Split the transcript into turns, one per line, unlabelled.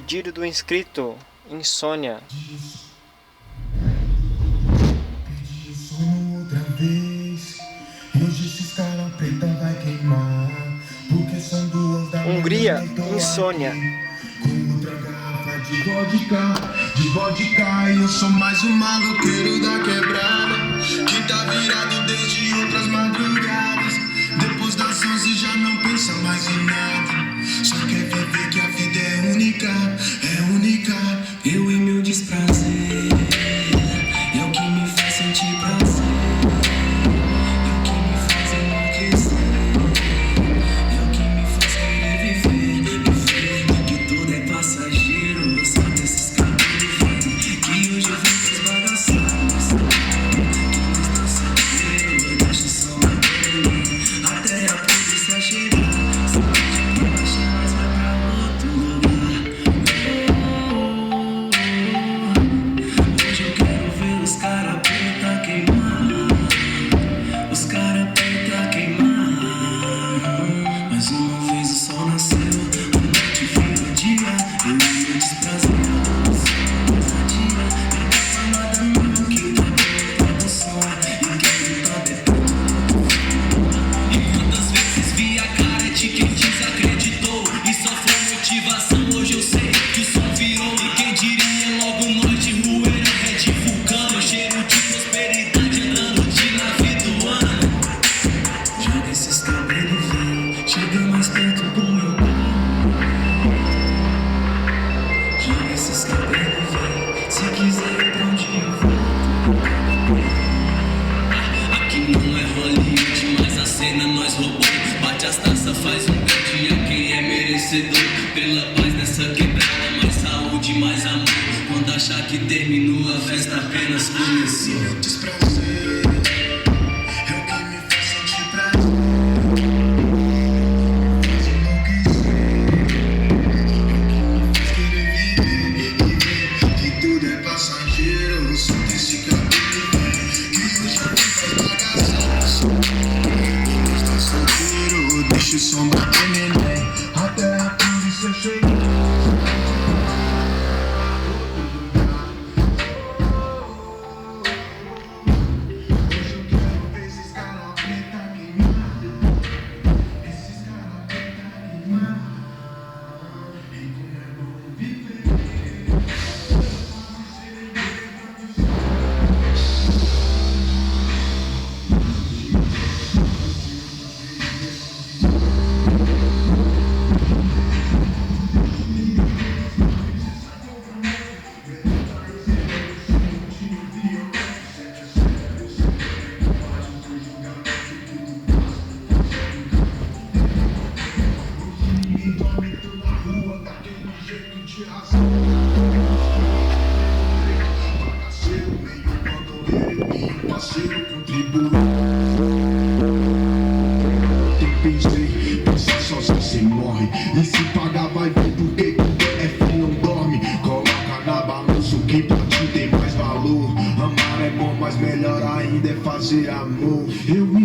pedido do inscrito Insônia.
Perdi sono outra vez. E hoje esses cara preta vai queimar. Porque são 2 da manhã.
Hungria, Insônia.
Com outra garrafa de vodka. E eu sou mais um maloqueiro da quebrada, que tá virado desde outras madrugadas. Depois das 11 já não pensa mais em nada. Só quer viver que a vida é única. Eu e meu desprazer. É o que me faz sentir prazer. É o que me faz enlouquecer. É o que me faz querer viver. Que tudo é passageiro. Só que esses cabelos fazem que hoje eu vim desbagaçar. Que está solteiro, deixa só uma até a polícia chegar. Se pede pra baixar, mas vai pra outro lugar. Hoje eu quero ver os cara preta queimar. Os cara preta queimar. Mais uma vez o sol nasceu, a noite vira o dia. Eu e meu desprazer, ousadia. Não dá pra nada não, que tá bom pra som. E quem tá bebendo. E quantas vezes vi a cara de quem desacreditou e só foi motivação. Hoje eu sei que o som virou. E quem diria logo nós de Rueira, Red Vulcano. Cheiro de prosperidade andando de navio do ano. Joga esses cabelos, vem, chega mais perto do meu corpo. Joga esses cabelos, vem, se quiser ir pra onde eu vou. Aqui não é Hollywood, mas a cena nós roubou. Bate as taças, faz um grande a quem é merecedor. Pela paz nessa quebrada, mais saúde, mais amor. Quando achar que terminou, a festa apenas começou. Desprazer é o que me faz sentir prazer. Faz enlouquecer. É o que me faz querer viver. Que tudo é passageiro. Solta esse cabelo, que hoje a vida faz bagaçar. Quem está solteiro, deixa o som bater, neném, até a polícia chegar. Hoje eu quero ver esses cara preta queimar. Esses cara preta queimar. E como é bom viver. Parceiro contribui. Pensar sozinho cê morre. E se pagar vai ver porque tudo é fim, não dorme. Coloca na balança o que pra ti tem mais valor. Amar é bom, mas melhor ainda é fazer amor. Eu